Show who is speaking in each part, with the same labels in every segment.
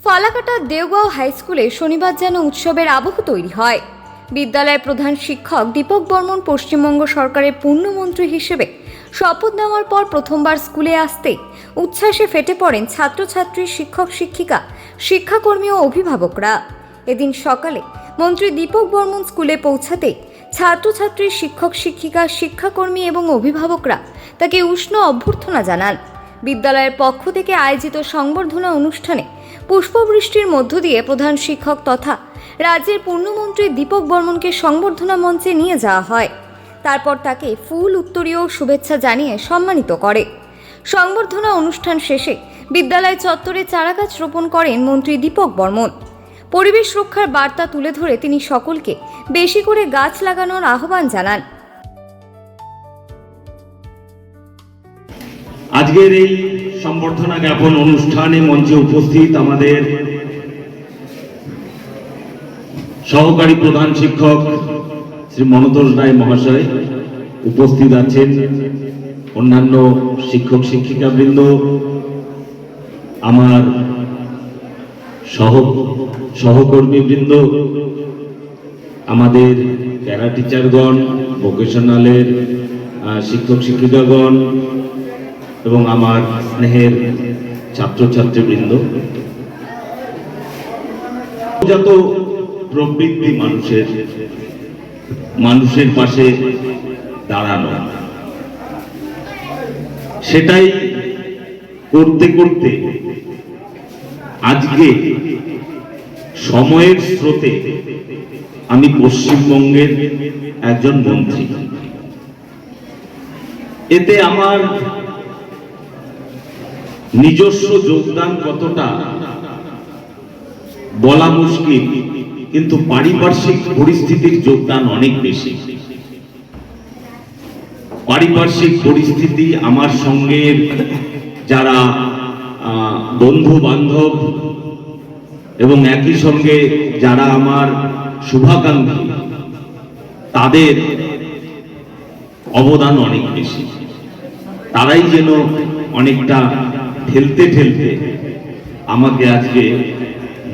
Speaker 1: Falakata Deogaon high স্কুলে শনিবার যেন উৎসবের আবহ তৈরি হয়। বিদ্যালয়ের প্রধান শিক্ষক দীপক বর্মন পশ্চিমবঙ্গ সরকারের পূর্ণমন্ত্রী হিসেবে শপথ নেওয়ার পর প্রথমবার স্কুলে আসতে উচ্ছ্বাসে ফেটে পড়েন ছাত্রছাত্রী, শিক্ষক শিক্ষিকা, শিক্ষাকর্মী ও অভিভাবকরা। এদিন সকালে মন্ত্রী দীপক বর্মন স্কুলে পৌঁছাতে ছাত্রছাত্রী, শিক্ষক শিক্ষিকা, শিক্ষাকর্মী এবং অভিভাবকরা তাকে উষ্ণ অভ্যর্থনা জানান। বিদ্যালয়ের পক্ষ থেকে আয়োজিত সংবর্ধনা অনুষ্ঠানে পুষ্পবৃষ্টির মধ্য দিয়ে প্রধান শিক্ষক তথা রাজ্যের পূর্ণমন্ত্রী দীপক বর্মনকে সংবর্ধনা মঞ্চে নিয়ে যাওয়া হয়। তারপর তাকে ফুল, উত্তরীয় শুভেচ্ছা জানিয়ে সম্মানিত করে। সংবর্ধনা অনুষ্ঠান শেষে বিদ্যালয় চত্বরে চারাগাছ রোপণ করেন মন্ত্রী দীপক বর্মন। পরিবেশ রক্ষার বার্তা তুলে ধরে তিনি সকলকে বেশি করে গাছ লাগানোর আহ্বান জানান।
Speaker 2: আজকের এই সম্বর্ধনা জ্ঞাপন অনুষ্ঠানে মঞ্চে উপস্থিত আমাদের সহকারী প্রধান শিক্ষক শ্রী মনোতোষ রায় মহাশয় উপস্থিত আছেন, অন্যান্য শিক্ষক শিক্ষিকা বৃন্দ, আমার সহকর্মী বৃন্দ, আমাদের প্যারা টিচারগণ, ভোকেশনালের শিক্ষক শিক্ষিকাগণ এবং আমার স্নেহের ছাত্রছাত্রীবৃন্দ। যত প্রবৃত্তি মানুষের পাশে দাঁড়ানো, সেটাই করতে করতে আজকে সময়ের স্রোতে আমি পশ্চিমবঙ্গের একজন মন্ত্রী। এতে আমার নিজস্ব যোগদান কতটা বলা মুশকিল, কিন্তু পারিপার্শ্বিক পরিস্থিতির যোগদান অনেক বেশি। পারিপার্শ্বিক পরিস্থিতি, আমার সঙ্গে যারা বন্ধু বান্ধব এবং একই সঙ্গে যারা আমার শুভাকাঙ্ক্ষী, তাদের অবদান অনেক বেশি। তারাই যেন অনেকটা ঠেলতে ঠেলতে আমাকে আজকে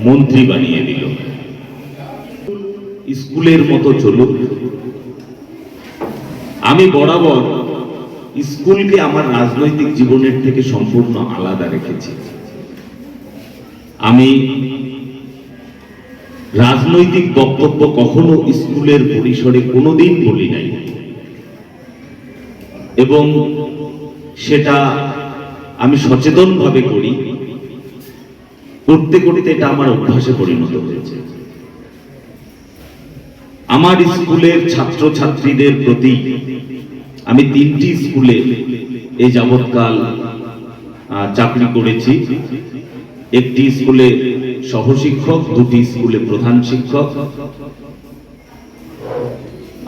Speaker 2: মন্ত্রী বানিয়ে দিল। স্কুলের মতো চলুক। আমি বরাবর স্কুলকে আমার রাজনৈতিক জীবনের থেকে সম্পূর্ণ আলাদা রেখেছি। আমি রাজনৈতিক বক্তব্য কখনো স্কুলের পরিসরে কোনোদিন বলি নাই, এবং সেটা আমি সচেতনভাবে করি। করতে করতে এটা আমার অভ্যাসে পরিণত হয়েছে। আমার স্কুলের ছাত্রছাত্রীদের প্রতি আমি 3টি স্কুলে এই যাবৎকাল চাকরি করেছি। একটি স্কুলে সহশিক্ষক, 2টি স্কুলে প্রধান শিক্ষক।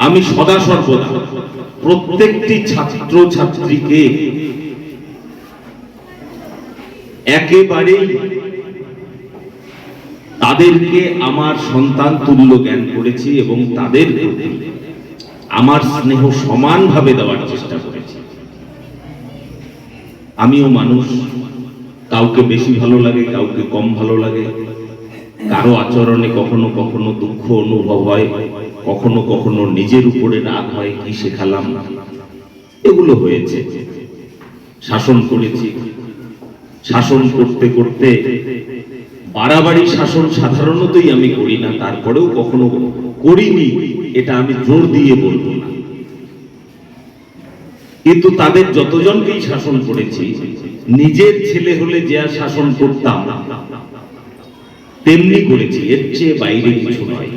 Speaker 2: আমি সদা সর্বদা প্রত্যেকটি ছাত্র ছাত্রীকে একেবারেই তাদেরকে আমার সন্তান তুল্য জ্ঞান করেছি এবং তাদের প্রতি আমার স্নেহ সমানভাবে দেওয়ার চেষ্টা করেছি। আমিও মানুষ, কাউকে বেশি ভালো লাগে, কাউকে কম ভালো লাগে, কারো আচরণে কখনো কখনো দুঃখ অনুভব হয়, কখনো কখনো নিজের উপরে রাগ হয়, কি শেখালাম, এগুলো হয়েছে। শাসন করেছি, শাসন করতে করতে বাড়াবাড়ি শাসন সাধারণতই আমি করি না, তারপরেও কখনো করিনি এটা আমি জোর দিয়ে বলবো না। কিন্তু তাদের যতজনকেই শাসন করেছি, নিজের ছেলে হলে যে শাসন করতাম তেমনি করেছি, এর চেয়ে বাইরে কিছু নয়।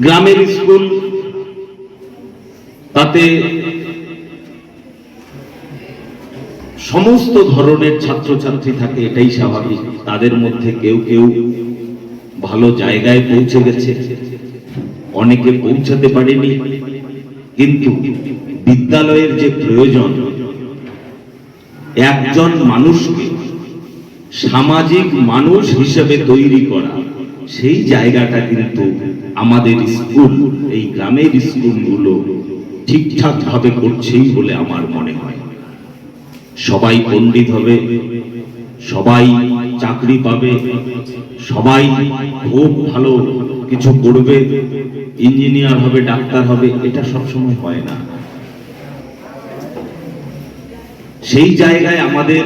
Speaker 2: গ্রামের স্কুল, তাতে সমস্ত ধরনের ছাত্রছাত্রী থাকে, এটাই স্বাভাবিক। তাদের মধ্যে কেউ কেউ ভালো জায়গায় পৌঁছে গেছে, অনেকে পৌঁছাতে পারেনি। কিন্তু বিদ্যালয়ের যে প্রয়োজন, একজন মানুষকে সামাজিক মানুষ হিসেবে তৈরি করা, সেই জায়গাটা কিন্তু আমাদের স্কুল, এই গ্রামের স্কুলগুলো ঠিকঠাক ভাবে করছেই বলে আমার মনে হয়। সবাই পণ্ডিত হবে, সবাই চাকরি পাবে, সবাই খুব ভালো কিছু করবে, ইঞ্জিনিয়ার হবে, ডাক্তার হবে, এটা সবসময় হয় না। সেই জায়গায় আমাদের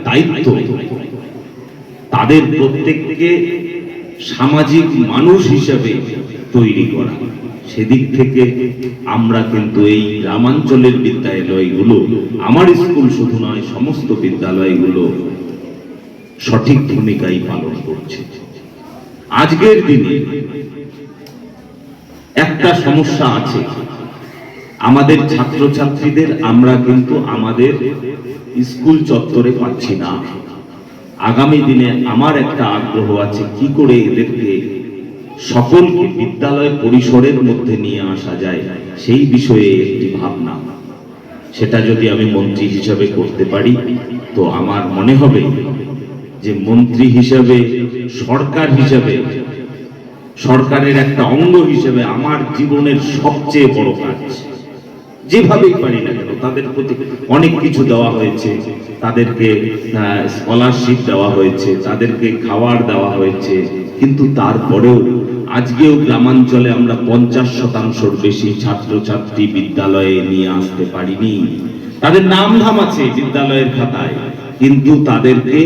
Speaker 2: দায়িত্ব তাদের প্রত্যেককে সামাজিক মানুষ হিসেবে তৈরি করা। সেদিক থেকে আমরা কিন্তু এই গ্রামাঞ্চলের বিদ্যালয়গুলো, আমার স্কুল শুধু নয়, সমস্ত বিদ্যালয়গুলো সঠিক ভূমিকাই পালন করছে। আজকের দিনে একটা সমস্যা আছে, আমাদের ছাত্রছাত্রীদের আমরা কিন্তু আমাদের স্কুল চত্বরে পাচ্ছি না। আগামী দিনে আমার একটা আগ্রহ আছে, কি করে এদেরকে সকলকে বিদ্যালয় পরিসরের মধ্যে নিয়ে আসা যায়, সেই বিষয়ে একটি ভাবনা। সেটা যদি আমি মন্ত্রী হিসাবে করতে পারি, তো আমার মনে হবে যে মন্ত্রী হিসাবে, সরকার হিসাবে, সরকারের একটা অঙ্গ হিসেবে আমার জীবনের সবচেয়ে বড় কাজ। যেভাবেই পারি না কেন, তাদের প্রতি অনেক কিছু দেওয়া হয়েছে, তাদেরকে স্কলারশিপ দেওয়া হয়েছে, তাদেরকে খাবার দেওয়া হয়েছে, কিন্তু তারপরেও আজকেও গ্রামাঞ্চলে আমরা 50% বেশি ছাত্রছাত্রী বিদ্যালয়ে নিয়ে আসতে পারিনি। তাদের নাম ধাম আছে বিদ্যালয়ের খাতায়, কিন্তু তাদেরকে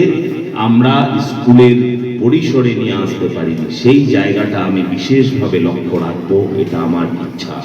Speaker 2: আমরা স্কুলের পরিসরে নিয়ে আসতে পারিনি। সেই জায়গাটা আমি বিশেষভাবে লক্ষ্য রাখবো, এটা আমার ইচ্ছা।